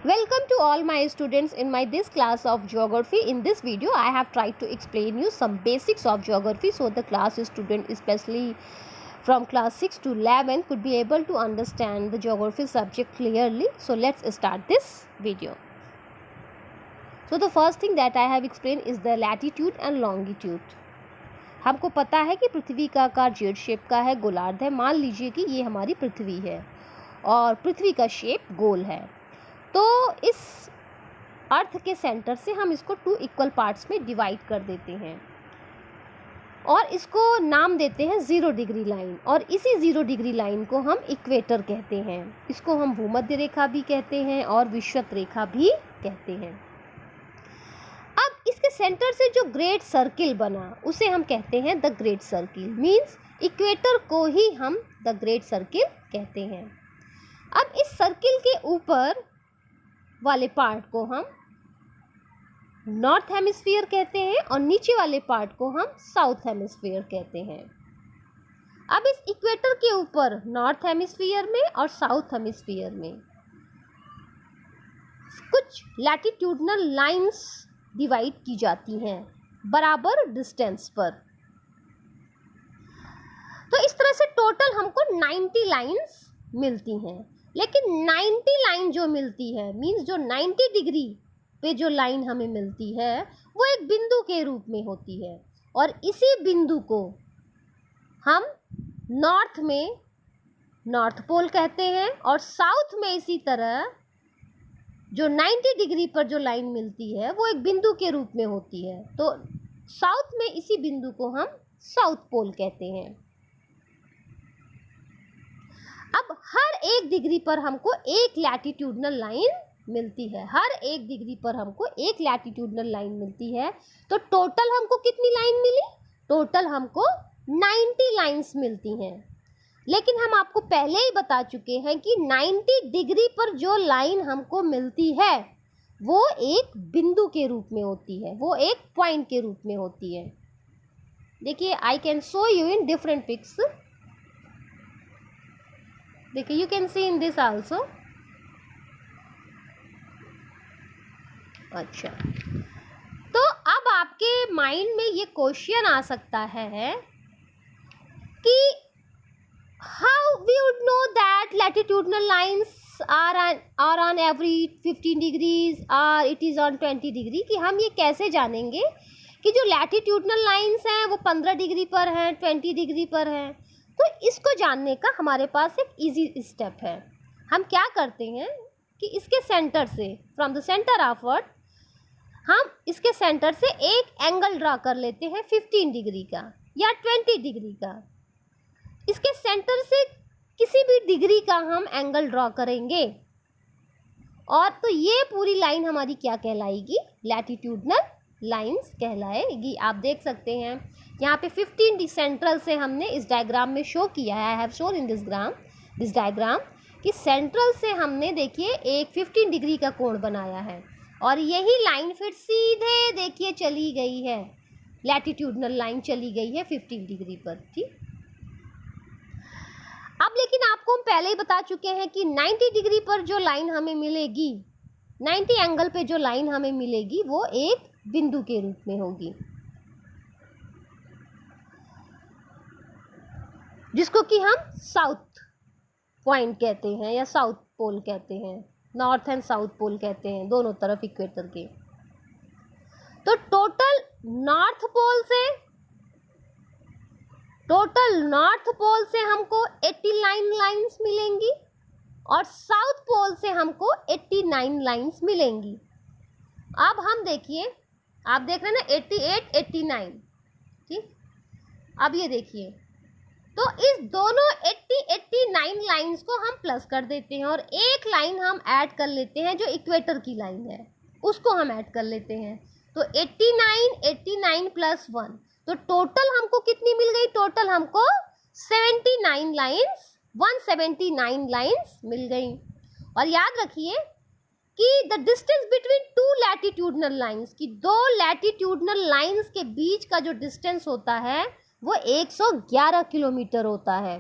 Welcome to all my students in my this class of geography. In this video I have tried to explain you some basics of geography so the class student especially from class 6 to 11 could be able to understand the geography subject clearly. So let's start this video. So the first thing that I have explained is the latitude and longitude. हमको पता है कि पृथ्वी का आकार Z shape का है, गोलार्ध है. मान लीजिए कि ये हमारी पृथ्वी है और पृथ्वी का शेप गोल है. तो इस अर्थ के सेंटर से हम इसको 2 इक्वल पार्ट्स में डिवाइड कर देते हैं और इसको नाम देते हैं 0 डिग्री लाइन. और इसी 0 डिग्री लाइन को हम इक्वेटर कहते हैं. इसको हम भूमध्य रेखा भी कहते हैं और विषुवत रेखा भी कहते हैं. अब इसके सेंटर से जो ग्रेट सर्किल बना उसे हम कहते हैं the great circle. Means equator को ही हम द ग्रेट सर्किल कहते हैं. अब इस सर्किल के ऊपर वाले पार्ट को हम नॉर्थ हेमिस्फीयर कहते हैं और नीचे वाले पार्ट को हम साउथ हेमिस्फीयर कहते हैं. अब इस इक्वेटर के ऊपर नॉर्थ हेमिस्फीयर में और साउथ हेमिस्फीयर में कुछ लैटिट्यूडनल लाइंस डिवाइड की जाती हैं बराबर डिस्टेंस पर. तो इस तरह से टोटल हमको 90 लाइंस मिलती हैं. लेकिन 90 लाइन जो मिलती है मीन्स जो 90 डिग्री पे जो लाइन हमें मिलती है वो एक बिंदु के रूप में होती है और इसी बिंदु को हम नॉर्थ में नॉर्थ पोल कहते हैं और साउथ में इसी तरह जो 90 डिग्री पर जो लाइन मिलती है वो एक बिंदु के रूप में होती है. तो साउथ में इसी बिंदु को हम साउथ पोल कहते हैं. अब हर 1 डिग्री पर हमको एक लैटिट्यूडनल लाइन मिलती है. हर 1 डिग्री पर हमको एक लैटिट्यूडनल लाइन मिलती है. तो टोटल हमको कितनी लाइन मिली? टोटल हमको 90 लाइंस मिलती हैं. लेकिन हम आपको पहले ही बता चुके हैं कि 90 डिग्री पर जो लाइन हमको मिलती है वो एक बिंदु के रूप में होती है, वो एक पॉइंट के रूप में होती है. देखिए I can show you in different pics. देखिए you can see in this also. अच्छा, तो अब आपके माइंड में ये क्वेश्चन आ सकता है कि how we would know that latitudinal lines are on every 15 degrees और इट इज़ ऑन 20 डिग्री. कि हम ये कैसे जानेंगे कि जो लैटिट्यूडनल लाइंस हैं वो 15 डिग्री पर हैं, 20 डिग्री पर हैं. तो इसको जानने का हमारे पास एक इजी स्टेप है. हम क्या करते हैं कि इसके सेंटर से फ्रॉम द सेंटर ऑफवर्ड हम इसके सेंटर से एक एंगल ड्रा कर लेते हैं 15 डिग्री का या 20 डिग्री का. इसके सेंटर से किसी भी डिग्री का हम एंगल ड्रॉ करेंगे और तो ये पूरी लाइन हमारी क्या कहलाएगी? लैटिट्यूडनल लाइंस कहलाएगी. आप देख सकते हैं यहाँ पे 15 सेंट्रल से हमने इस डायग्राम में शो किया है. I have shown in this diagram कि सेंट्रल से हमने देखिए एक 15 डिग्री का कोण बनाया है और यही लाइन फिर सीधे देखिए चली गई है. लैटिट्यूडनल लाइन चली गई है 15 डिग्री पर. ठीक, अब लेकिन आपको हम पहले ही बता चुके हैं कि 90 डिग्री पर जो लाइन हमें मिलेगी, 90 एंगल पे जो लाइन हमें मिलेगी वो एक बिंदु के रूप में होगी जिसको कि हम साउथ पॉइंट कहते हैं या साउथ पोल कहते हैं. नॉर्थ एंड साउथ पोल कहते हैं दोनों तरफ इक्वेटर के. तो टोटल नॉर्थ पोल से हमको 89 लाइंस मिलेंगी और साउथ पोल से हमको 89 लाइंस मिलेंगी. अब हम देखिए, आप देख रहे हैं ना 88, 89. ठीक, अब ये देखिए तो इस दोनों 89 लाइंस को हम प्लस कर देते हैं और एक लाइन हम ऐड कर लेते हैं जो इक्वेटर की लाइन है उसको हम ऐड कर लेते हैं. तो 89 प्लस 1 तो टोटल हमको कितनी मिल गई? टोटल हमको 79 लाइंस 179 लाइंस मिल गई. और याद रखिए कि the distance between 2 latitudinal lines की 2 लैटिट्यूडनल लाइंस के बीच का जो डिस्टेंस होता है वो 111 किलोमीटर होता है.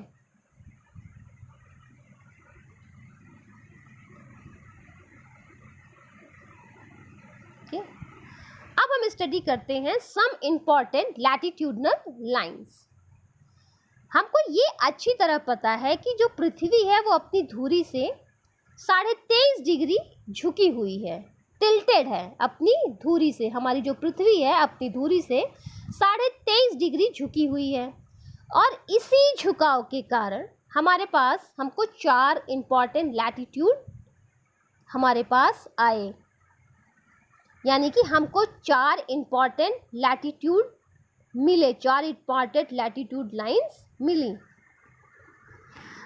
ठीक, अब हम स्टडी करते हैं सम इम्पॉर्टेंट लैटिट्यूडनल लाइंस। हमको ये अच्छी तरह पता है कि जो पृथ्वी है वो अपनी धुरी से 23.5 डिग्री झुकी हुई है, टिल्टेड है अपनी धुरी से। हमारी जो पृथ्वी है अपनी धुरी से 23.5 डिग्री झुकी हुई है, और इसी झुकाव के कारण हमारे पास हमको 4 इम्पॉर्टेंट लैटिट्यूड हमारे पास आए, यानी कि हमको 4 इम्पॉर्टेंट लैटिट्यूड मिले, 4 इम्पॉर्टेंट लैटिट्यूड लाइंस मिली।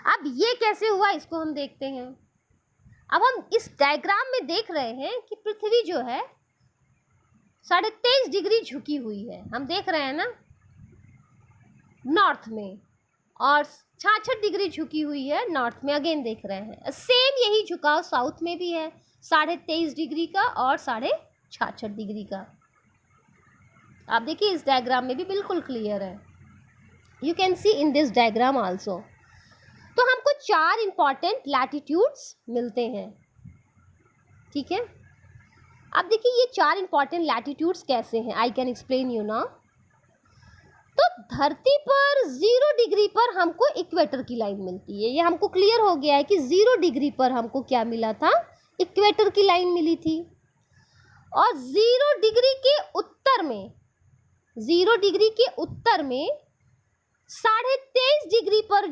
अब ये कैसे हुआ इसको हम देखते हैं। अब हम इस डायग्राम में देख रहे हैं कि पृथ्वी जो है 23.5 डिग्री झुकी हुई है, हम देख रहे हैं ना नॉर्थ में, और 66 डिग्री झुकी हुई है नॉर्थ में, अगेन देख रहे हैं। सेम यही झुकाव साउथ में भी है, 23.5 डिग्री का और 66 डिग्री का। आप देखिए इस डायग्राम में भी बिल्कुल क्लियर है, you can see in this diagram also. तो हमको 4 इंपॉर्टेंट लैटिट्यूड्स मिलते हैं, ठीक है। अब देखिए ये 4 इंपॉर्टेंट लैटिट्यूड्स कैसे हैं, I can explain you now. तो धरती पर 0 डिग्री पर हमको इक्वेटर की लाइन मिलती है, ये हमको क्लियर हो गया है कि 0 डिग्री पर हमको क्या मिला था, इक्वेटर की लाइन मिली थी। और 0 डिग्री के उत्तर में, 0 डिग्री के उत्तर में 23.5 डिग्री पर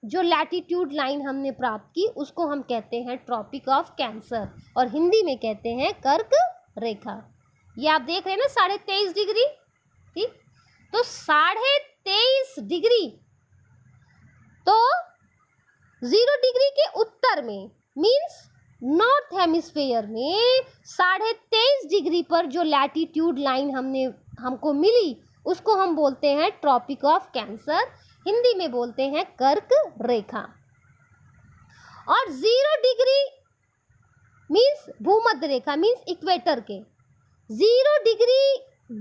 जो लैटिट्यूड लाइन हमने प्राप्त की उसको हम कहते हैं ट्रॉपिक ऑफ कैंसर, और हिंदी में कहते हैं कर्क रेखा। ये आप देख रहे हैं ना 23.5 डिग्री, ठीक। तो 23.5 डिग्री, तो 0 डिग्री के उत्तर में मीन्स नॉर्थ हेमिस्फीयर में 23.5 डिग्री पर जो लैटिट्यूड लाइन हमको मिली उसको हम बोलते हैं ट्रॉपिक ऑफ कैंसर, हिंदी में बोलते हैं कर्क रेखा। और 0 डिग्री मीन्स भूमध्य रेखा, मीन्स इक्वेटर के 0 डिग्री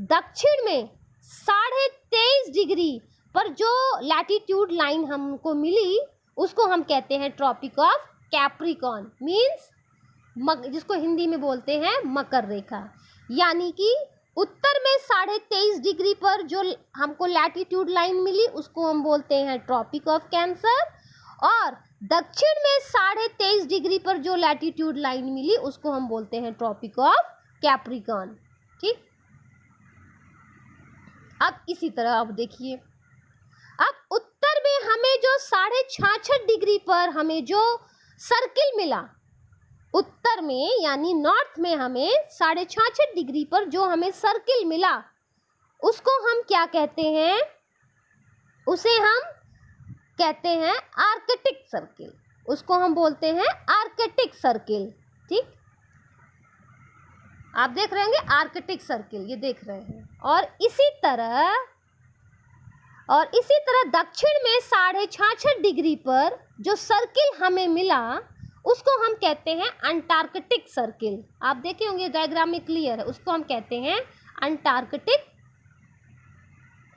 दक्षिण में 23.5 डिग्री पर जो लैटिट्यूड लाइन हमको मिली उसको हम कहते हैं ट्रॉपिक ऑफ कैप्रिकॉर्न, मीन्स जिसको हिंदी में बोलते हैं मकर रेखा। यानी कि उत्तर में 23.5 डिग्री पर जो हमको लैटिट्यूड लाइन मिली उसको हम बोलते हैं ट्रॉपिक ऑफ कैंसर, और दक्षिण में 23.5 डिग्री पर जो लैटिट्यूड लाइन मिली उसको हम बोलते हैं ट्रॉपिक ऑफ कैप्रिकॉर्न, ठीक। अब इसी तरह अब देखिए, अब उत्तर में हमें जो 66.5 डिग्री पर हमें जो सर्किल मिला, उत्तर में यानी नॉर्थ में हमें 66.5 डिग्री पर जो हमें सर्किल मिला उसको हम क्या कहते हैं, उसे हम कहते हैं आर्कटिक सर्किल, उसको हम बोलते हैं आर्कटिक सर्किल, ठीक। आप देख रहे होंगे आर्कटिक सर्किल, ये देख रहे हैं। और इसी तरह दक्षिण में 66.5 डिग्री पर जो सर्किल हमें मिला उसको हम कहते हैं अंटार्कटिक सर्किल। आप देखे होंगे डायग्राम में क्लियर है, उसको हम कहते हैं अंटार्कटिक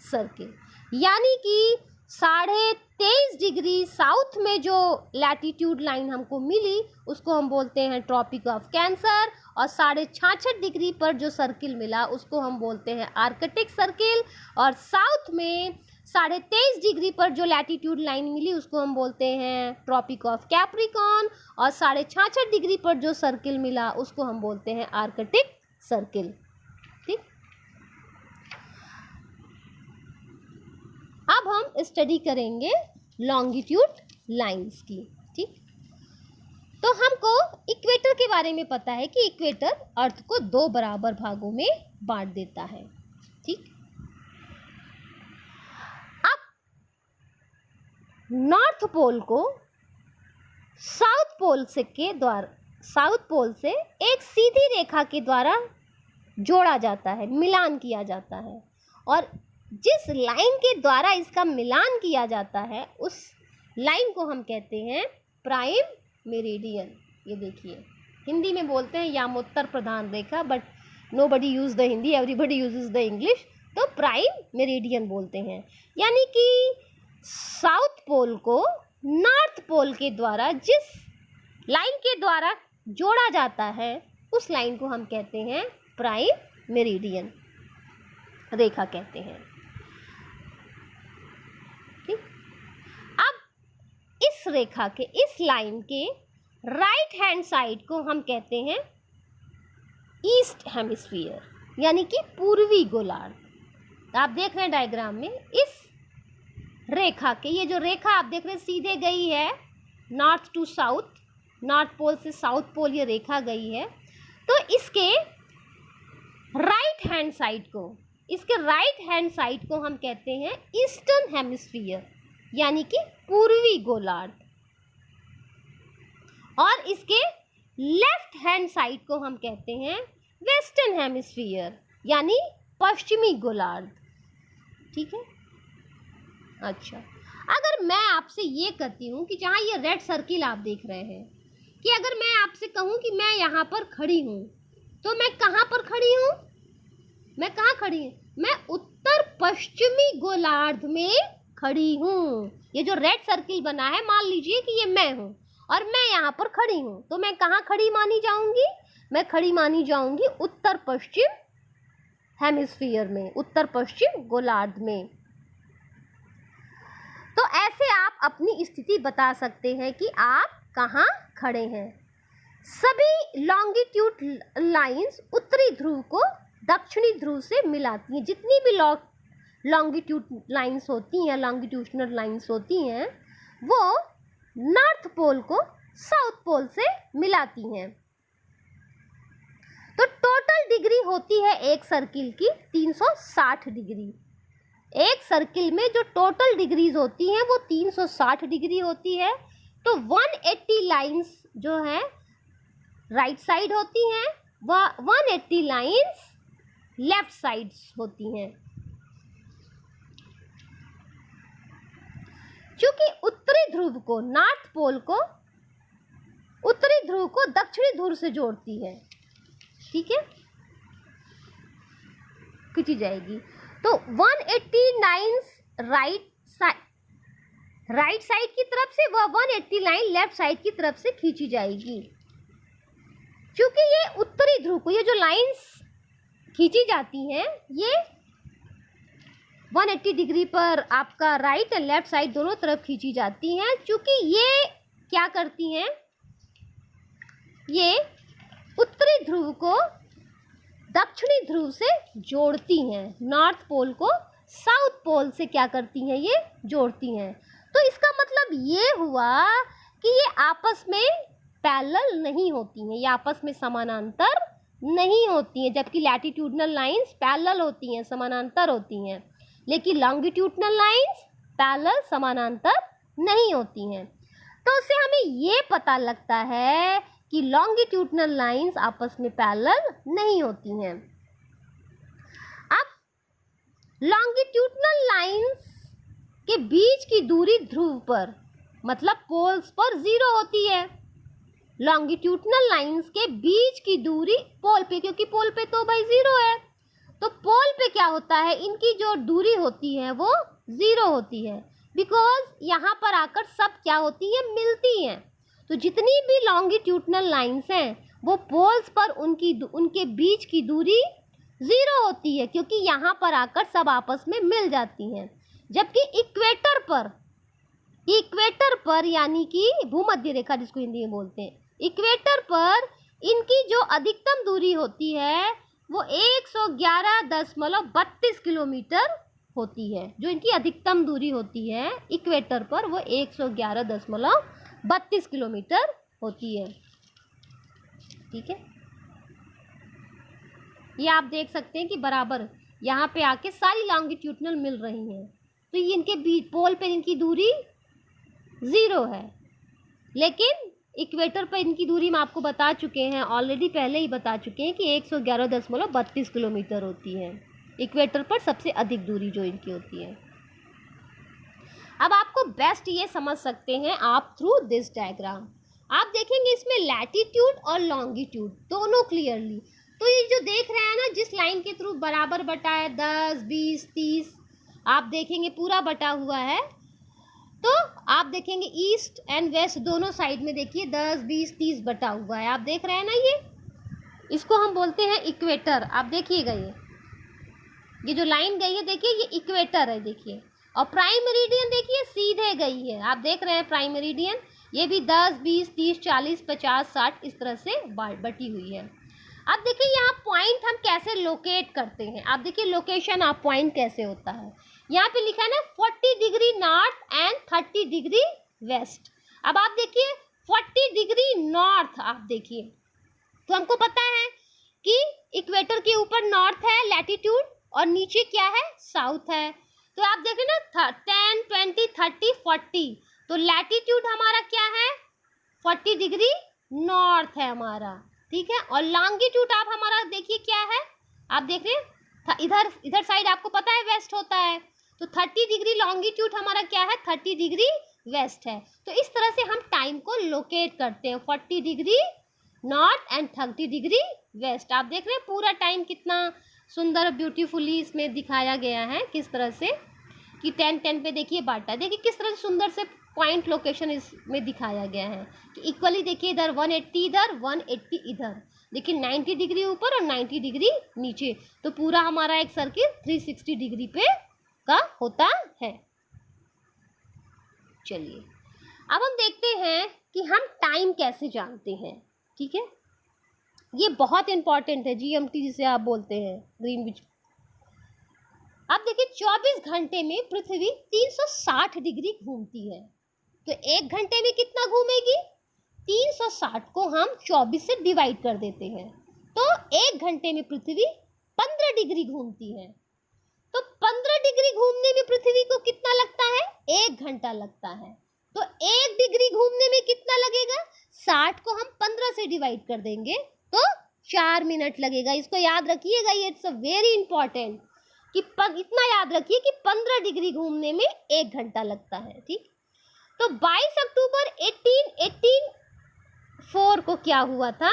सर्किल। यानी कि 23.5 डिग्री साउथ में जो लैटिट्यूड लाइन हमको मिली उसको हम बोलते हैं ट्रॉपिक ऑफ कैंसर, और 66.5 डिग्री पर जो सर्किल मिला उसको हम बोलते हैं आर्कटिक सर्किल, और साउथ में 23.5 डिग्री पर जो लैटिट्यूड लाइन मिली उसको हम बोलते हैं ट्रॉपिक ऑफ कैप्रिकॉर्न, और 66.5 डिग्री पर जो सर्किल मिला उसको हम बोलते हैं आर्कटिक सर्किल, ठीक। अब हम स्टडी करेंगे लॉन्गिट्यूड लाइंस की, ठीक। तो हमको इक्वेटर के बारे में पता है कि इक्वेटर अर्थ को 2 बराबर भागों में बांट देता है, ठीक। नॉर्थ पोल को साउथ पोल से एक सीधी रेखा के द्वारा जोड़ा जाता है, मिलान किया जाता है, और जिस लाइन के द्वारा इसका मिलान किया जाता है उस लाइन को हम कहते हैं प्राइम मेरिडियन। ये देखिए हिंदी में बोलते हैं यामोत्तर प्रधान रेखा, but nobody use the Hindi, everybody uses the English, तो प्राइम मेरिडियन बोलते हैं। यानी कि साउथ पोल को नॉर्थ पोल के द्वारा जिस लाइन के द्वारा जोड़ा जाता है उस लाइन को हम कहते हैं प्राइम मेरिडियन रेखा कहते हैं। ठीक, अब इस रेखा के, इस लाइन के राइट हैंड साइड को हम कहते हैं ईस्ट हेमिस्फीयर, यानी कि पूर्वी गोलार्ध। आप देख रहे हैं डायग्राम में इस रेखा के, ये जो रेखा आप देख रहे हैं सीधे गई है north to south, north pole से साउथ पोल ये रेखा गई है। तो इसके राइट हैंड साइड को, इसके राइट हैंड साइड को हम कहते हैं ईस्टर्न हेमिस्फीयर, यानी कि पूर्वी गोलार्ध। और इसके लेफ्ट हैंड साइड को हम कहते हैं वेस्टर्न हेमिस्फीयर, यानी पश्चिमी गोलार्ध। ठीक है। अच्छा, अगर मैं आपसे ये कहती हूँ कि जहाँ ये रेड सर्किल आप देख रहे हैं, कि अगर मैं आपसे कहूँ कि मैं यहाँ पर खड़ी हूँ, तो मैं कहाँ पर खड़ी हूँ? मैं कहाँ खड़ी हूँ? मैं उत्तर पश्चिमी गोलार्ध में खड़ी हूँ। ये जो रेड सर्किल बना है, मान लीजिए कि ये मैं हूँ और मैं यहाँ पर खड़ी हूँ, तो मैं कहाँ खड़ी मानी जाऊँगी? मैं खड़ी मानी जाऊँगी उत्तर पश्चिम हेमिस्फीयर में, उत्तर पश्चिम गोलार्ध में। तो ऐसे आप अपनी स्थिति बता सकते हैं कि आप कहाँ खड़े हैं। सभी लॉन्गिट्यूड लाइंस उत्तरी ध्रुव को दक्षिणी ध्रुव से मिलाती हैं। जितनी भी लॉन्गिट्यूड लाइंस होती हैं, लॉन्गिट्यूडनल लाइंस होती हैं, वो नॉर्थ पोल को साउथ पोल से मिलाती हैं। तो टोटल डिग्री होती है एक सर्किल की 360 डिग्री। एक सर्किल में जो टोटल डिग्रीज होती हैं वो 360 डिग्री होती है। तो 180 लाइंस जो हैं राइट साइड होती हैं, वह 180 लाइंस लेफ्ट साइड्स होती हैं। क्योंकि उत्तरी ध्रुव को, नॉर्थ पोल को उत्तरी ध्रुव को दक्षिणी ध्रुव से जोड़ती है। ठीक है, खींची जाएगी। तो 180 लाइंस राइट साइड की तरफ से, वह 180 लाइन लेफ्ट साइड की तरफ से खींची जाएगी। क्योंकि ये उत्तरी ध्रुव को, ये जो लाइंस खींची जाती हैं, ये 180 डिग्री पर आपका राइट एंड लेफ्ट साइड दोनों तरफ खींची जाती हैं। क्योंकि ये क्या करती हैं, ये उत्तरी ध्रुव को दक्षिणी ध्रुव से जोड़ती हैं। नॉर्थ पोल को साउथ पोल से क्या करती हैं, ये जोड़ती हैं। तो इसका मतलब ये हुआ कि ये आपस में पैरेलल नहीं होती हैं, ये आपस में समानांतर नहीं होती हैं। जबकि लैटिट्यूडनल लाइंस पैरेलल होती हैं, समानांतर होती हैं, लेकिन लॉन्गिट्यूडनल लाइंस पैरेलल समानांतर नहीं होती हैं। तो उससे हमें ये पता लगता है कि लॉन्गिट्यूडनल लाइंस आपस में पैरेलल नहीं होती हैं। अब लॉन्गिट्यूडनल लाइंस के बीच की दूरी ध्रुव पर, मतलब पोल्स पर 0 होती है। लॉन्गिट्यूडनल लाइंस के बीच की दूरी पोल पे, क्योंकि पोल पे तो भाई 0 है, तो पोल पे क्या होता है, इनकी जो दूरी होती है वो 0 होती है। बिकॉज यहाँ पर आकर सब क्या होती है, मिलती हैं। तो जितनी भी लॉन्गिट्यूडनल लाइंस हैं वो पोल्स पर उनके बीच की दूरी 0 होती है, क्योंकि यहाँ पर आकर सब आपस में मिल जाती हैं। जबकि इक्वेटर पर यानी कि भूमध्य रेखा जिसको हिंदी में बोलते हैं, इक्वेटर पर इनकी जो अधिकतम दूरी होती है वो 111.32 किलोमीटर होती है। जो इनकी अधिकतम दूरी होती है इक्वेटर पर वो 111.32 किलोमीटर होती है। ठीक है, ये आप देख सकते हैं कि बराबर यहाँ पे आके सारी लॉन्गिट्यूडनल मिल रही हैं। तो ये इनके बीच पोल पे इनकी दूरी 0 है, लेकिन इक्वेटर पर इनकी दूरी हम आपको बता चुके हैं, ऑलरेडी पहले ही बता चुके हैं कि 111.32 किलोमीटर होती है। इक्वेटर पर सबसे अधिक दूरी जो इनकी होती है। अब आपको बेस्ट ये समझ सकते हैं आप थ्रू दिस डायग्राम। आप देखेंगे इसमें लैटिट्यूड और लॉन्गिट्यूड दोनों क्लियरली। तो ये जो देख रहे हैं ना, जिस लाइन के थ्रू बराबर बटा है 10, 20, 30, आप देखेंगे पूरा बटा हुआ है। तो आप देखेंगे ईस्ट एंड वेस्ट दोनों साइड में देखिए 10, 20, 30 बटा हुआ है। आप देख रहे हैं ना ये। इसको हम बोलते हैं इक्वेटर। आप देखिएगा ये जो लाइन गई है देखिए ये इक्वेटर है देखिए, और प्राइम मेरिडियन देखिए सीधे गई है। आप देख रहे हैं प्राइम मेरिडियन, ये भी 10, 20, 30, 40, 50, 60 इस तरह से बटी हुई है। अब देखिए यहाँ पॉइंट हम कैसे लोकेट करते हैं। आप देखिए लोकेशन ऑफ पॉइंट कैसे होता है। यहाँ पे लिखा है ना 40 degree north and 30 degree west. अब आप देखिए 40 डिग्री नॉर्थ, आप देखिए तो हमको पता है कि इक्वेटर के ऊपर नॉर्थ है लैटिट्यूड और नीचे क्या है साउथ है। तो आप देखें ना 10, 20, 30, 40, तो लैटिट्यूड हमारा क्या है 40 डिग्री नॉर्थ है हमारा, ठीक है। और लॉन्गिट्यूड आप हमारा देखिए क्या है, आप देख रहे हैं इधर साइड आपको पता है वेस्ट होता है, तो 30 डिग्री लॉन्गिट्यूड हमारा क्या है 30 डिग्री वेस्ट है। तो इस तरह से हम टाइम को लोकेट करते हैं 40 degree north and 30 degree west. आप देख रहे हैं पूरा टाइम कितना सुंदर ब्यूटीफुली इसमें दिखाया गया है, किस तरह से कि 10-10 पे देखिए बांटा, देखिए किस तरह से सुंदर से पॉइंट लोकेशन इसमें दिखाया गया है कि इक्वली देखिए इधर 180 इधर 180 इधर, देखिए 90 डिग्री ऊपर और 90 डिग्री नीचे, तो पूरा हमारा एक सर्किल 360 डिग्री पे का होता है। चलिए अब हम देखते हैं कि हम टाइम कैसे जानते हैं, ठीक है। ये बहुत इंपॉर्टेंट है, जीएमटी जिसे आप बोलते हैं ग्रीनविच। अब देखिए 24 घंटे में पृथ्वी 360 डिग्री घूमती है, तो एक घंटे में कितना घूमेगी 360 को हम 24 से डिवाइड कर देते हैं, तो एक घंटे में पृथ्वी 15 डिग्री घूमती है। तो 15 डिग्री घूमने में पृथ्वी को कितना लगता है 1 घंटा लगता है। तो 1 डिग्री घूमने में कितना लगेगा, 60 को हम 15 से डिवाइड कर देंगे तो 4 मिनट लगेगा। इसको याद रखिएगा, ये इट्स अ वेरी इंपॉर्टेंट कि इतना याद रखिए कि 15 डिग्री घूमने में 1 घंटा लगता है, ठीक। तो 22 अक्टूबर 1884 को क्या हुआ था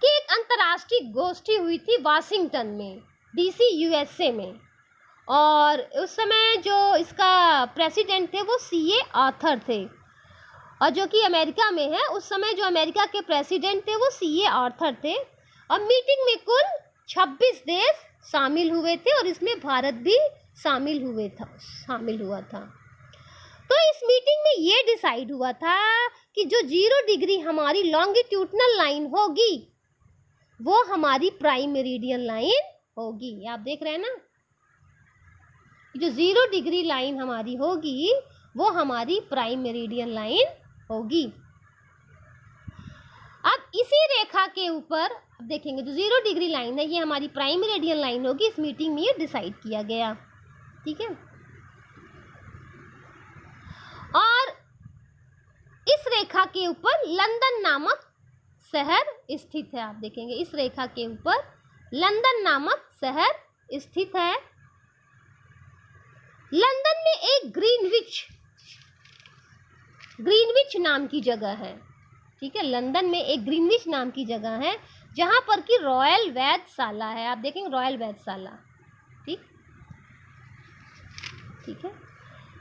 कि एक अंतर्राष्ट्रीय गोष्ठी हुई थी वाशिंगटन में, डीसी यूएसए में, और उस समय जो इसका प्रेसिडेंट थे वो सीए आर्थर थे, और जो कि अमेरिका में है, उस समय जो अमेरिका के प्रेसिडेंट थे वो सीए आर्थर थे। और मीटिंग में कुल 26 देश शामिल हुए थे और इसमें भारत भी शामिल हुआ था। तो इस मीटिंग में ये डिसाइड हुआ था कि जो 0 डिग्री हमारी लॉन्गिट्यूडनल लाइन होगी वो हमारी प्राइम मेरिडियन लाइन होगी। आप देख रहे हैं ना, जो 0 डिग्री लाइन हमारी होगी वो हमारी प्राइम मेरिडियन लाइन होगी। अब इसी रेखा के ऊपर अब देखेंगे जो 0 डिग्री लाइन है ये हमारी प्राइम मेरिडियन लाइन होगी। इस मीटिंग में ये डिसाइड किया गया, ठीक है। और इस रेखा के ऊपर लंदन नामक शहर स्थित है। आप देखेंगे इस रेखा के ऊपर लंदन नामक शहर स्थित है। लंदन में एक ग्रीनविच नाम की जगह है, ठीक है। लंदन में एक ग्रीनविच नाम की जगह है जहां पर कि रॉयल वेधशाला है। आप देखेंगे रॉयल वेधशाला, ठीक है।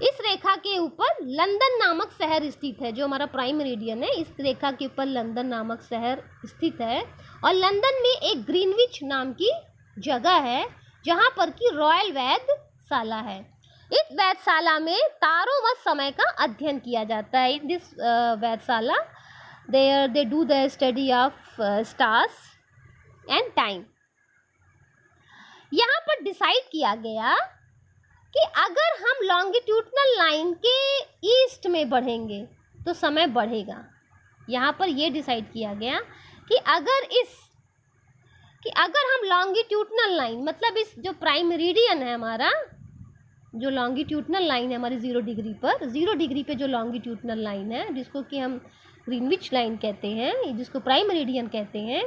इस रेखा के ऊपर लंदन नामक शहर स्थित है, जो हमारा प्राइम मेरिडियन है इस रेखा के ऊपर लंदन नामक शहर स्थित है। और लंदन में एक ग्रीनविच नाम की जगह है जहां पर कि रॉयल वेधशाला है। इस वेधशाला में तारों व समय का अध्ययन किया जाता है। इन दिस वेधशाला they do the study of stars and time। यहाँ पर डिसाइड किया गया कि अगर हम लॉन्गिट्यूडनल लाइन के ईस्ट में बढ़ेंगे तो समय बढ़ेगा। यहाँ पर ये डिसाइड किया गया कि अगर हम लॉन्गिट्यूडनल लाइन मतलब इस जो प्राइम मेरिडियन है हमारा, जो लॉन्गिट्यूडनल लाइन है हमारी 0 डिग्री पर, 0 डिग्री पे जो लॉन्गिट्यूडनल लाइन है जिसको कि हम ग्रीनविच लाइन कहते हैं, जिसको प्राइम मेरिडियन कहते हैं,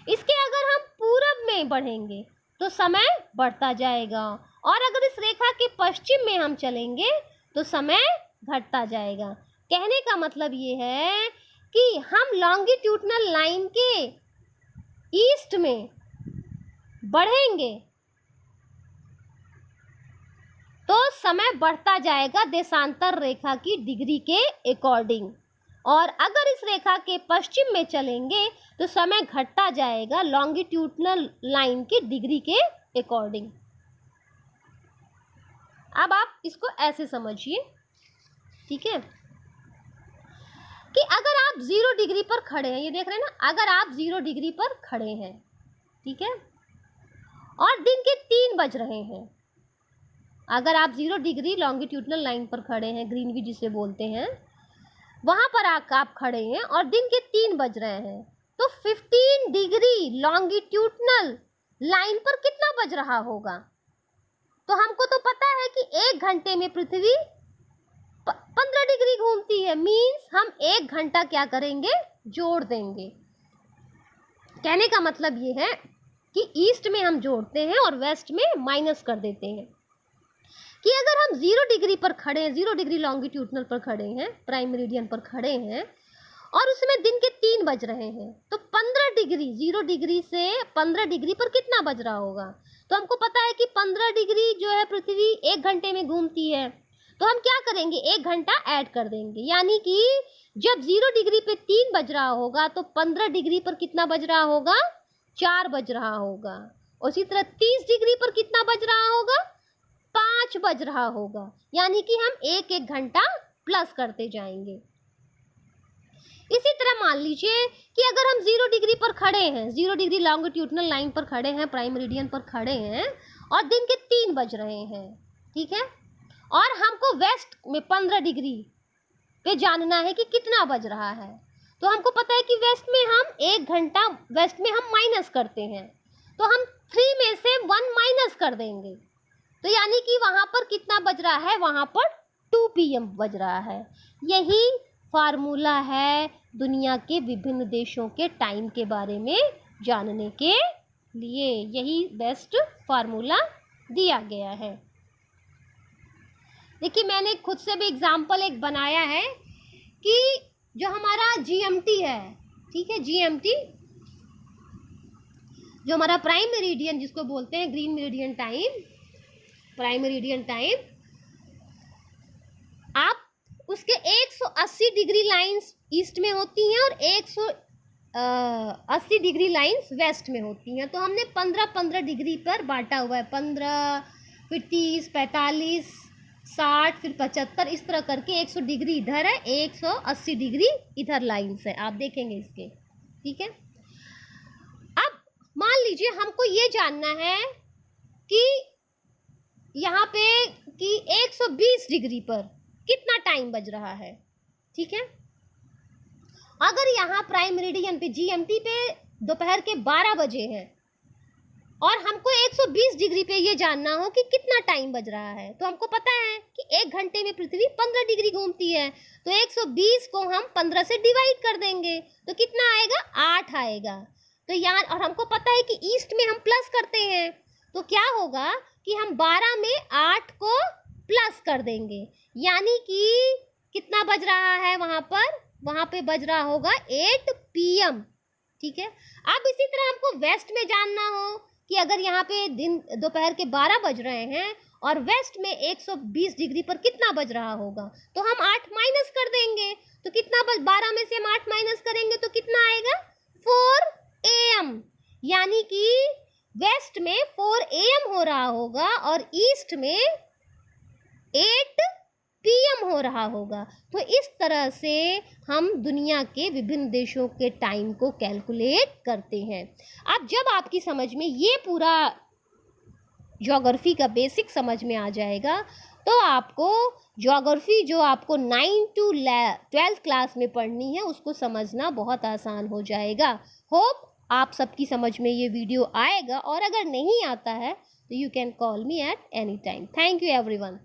इसके अगर हम पूरब में बढ़ेंगे तो समय बढ़ता जाएगा, और अगर इस रेखा के पश्चिम में हम चलेंगे तो समय घटता जाएगा। कहने का मतलब ये है कि हम लॉन्गिट्यूडनल लाइन के ईस्ट में बढ़ेंगे तो समय बढ़ता जाएगा देशांतर रेखा की डिग्री के अकॉर्डिंग। और अगर इस रेखा के पश्चिम में चलेंगे तो समय घटता जाएगा लॉन्गिट्यूडनल लाइन के डिग्री के अकॉर्डिंग। अब आप इसको ऐसे समझिए, ठीक है, कि अगर आप 0 डिग्री पर खड़े हैं, ये देख रहे हैं ना, अगर आप 0 डिग्री पर खड़े हैं, ठीक है, और दिन के 3 बज रहे हैं, अगर आप 0 डिग्री लॉन्गिट्यूडनल लाइन पर खड़े हैं, ग्रीनविच जिसे बोलते हैं, वहां पर आप खड़े हैं और दिन के 3 बज रहे हैं, तो 15 डिग्री लॉन्गिट्यूडनल लाइन पर कितना बज रहा होगा? तो हमको तो पता है कि 1 घंटे में पृथ्वी 15 डिग्री घूमती है, मीन्स हम 1 घंटा क्या करेंगे, जोड़ देंगे। कहने का मतलब ये है कि ईस्ट में हम जोड़ते हैं और वेस्ट में माइनस कर देते हैं। कि अगर हम 0 डिग्री पर खड़े हैं, 0 डिग्री लॉन्गिट्यूडनल पर खड़े हैं, प्राइम मेरिडियन पर खड़े हैं, और उसमें दिन के 3 बज रहे हैं, तो 15 डिग्री, 0 डिग्री से 15 डिग्री पर कितना बज रहा होगा? तो हमको पता है कि 15 डिग्री जो है पृथ्वी 1 घंटे में घूमती है, तो हम क्या करेंगे, 1 घंटा ऐड कर देंगे, यानी कि जब 0 डिग्री पे 3 बज रहा होगा तो 15 डिग्री पर कितना बज रहा होगा, 4 बज रहा होगा। उसी तरह 30 डिग्री पर कितना बज रहा होगा, 5 बज रहा होगा, यानी कि हम 1-1 घंटा प्लस करते जाएंगे। इसी तरह मान लीजिए कि अगर हम 0 डिग्री पर खड़े हैं, 0 डिग्री लॉन्गिट्यूडनल लाइन पर खड़े हैं, प्राइम मेरिडियन पर खड़े हैं, और दिन के 3 बज रहे हैं, ठीक है, और हमको वेस्ट में 15 डिग्री पे जानना है कि कितना बज रहा है, तो हमको पता है कि वेस्ट में हम 1 घंटा, वेस्ट में हम माइनस करते हैं, तो हम 3 में से 1 माइनस कर देंगे, तो यानी कि वहाँ पर कितना बज रहा है, वहाँ पर 2 PM बज रहा है। यही फार्मूला है दुनिया के विभिन्न देशों के टाइम के बारे में जानने के लिए, यही बेस्ट फार्मूला दिया गया है। देखिए मैंने खुद से भी एग्जाम्पल एक बनाया है कि जो हमारा GMT है, ठीक है, GMT जो हमारा प्राइम मेरिडियन जिसको बोलते हैं green meridian time, prime meridian time, आप उसके 180 डिग्री लाइंस ईस्ट में होती हैं और 180 डिग्री लाइंस वेस्ट में होती हैं, तो हमने 15-15 डिग्री पर बांटा हुआ है, 15, फिर 30, 45, 60, फिर 75, इस तरह करके 100 डिग्री इधर है, 180 डिग्री इधर लाइंस है, आप देखेंगे इसके, ठीक है। अब मान लीजिए हमको ये जानना है कि यहाँ पे कि 120 डिग्री पर कितना टाइम बज रहा है, ठीक है। अगर यहाँ प्राइम मेरिडियन पे GMT पे दोपहर के 12 बजे हैं और हमको 120 डिग्री पे ये जानना हो कि कितना टाइम बज रहा है, तो हमको पता है कि 1 घंटे में पृथ्वी 15 डिग्री घूमती है, तो 120 को हम 15 से डिवाइड कर देंगे, तो कितना आएगा, 8 आएगा। तो यहाँ, और हमको पता है कि ईस्ट में हम प्लस करते हैं, तो क्या होगा कि हम 12 में 8 को प्लस कर देंगे, यानी कि कितना बज रहा है वहाँ पे बज रहा होगा 8 PM, ठीक है। अब इसी तरह हमको वेस्ट में जानना हो कि अगर यहाँ पे दिन दोपहर के 12 बज रहे हैं और वेस्ट में 120 डिग्री पर कितना बज रहा होगा, तो हम 8 माइनस कर देंगे, तो कितना बज, 12 में से हम 8 माइनस करेंगे तो कितना आएगा, 4 AM, यानी कि वेस्ट में 4 AM हो रहा होगा और ईस्ट में 8 PM हो रहा होगा। तो इस तरह से हम दुनिया के विभिन्न देशों के टाइम को कैलकुलेट करते हैं। अब जब आपकी समझ में ये पूरा ज्योग्राफी का बेसिक समझ में आ जाएगा, तो आपको ज्योग्राफी जो आपको 9 to 12th क्लास में पढ़नी है उसको समझना बहुत आसान हो जाएगा। होप आप सबकी समझ में ये वीडियो आएगा, और अगर नहीं आता है तो you can call me at any time. Thank you everyone.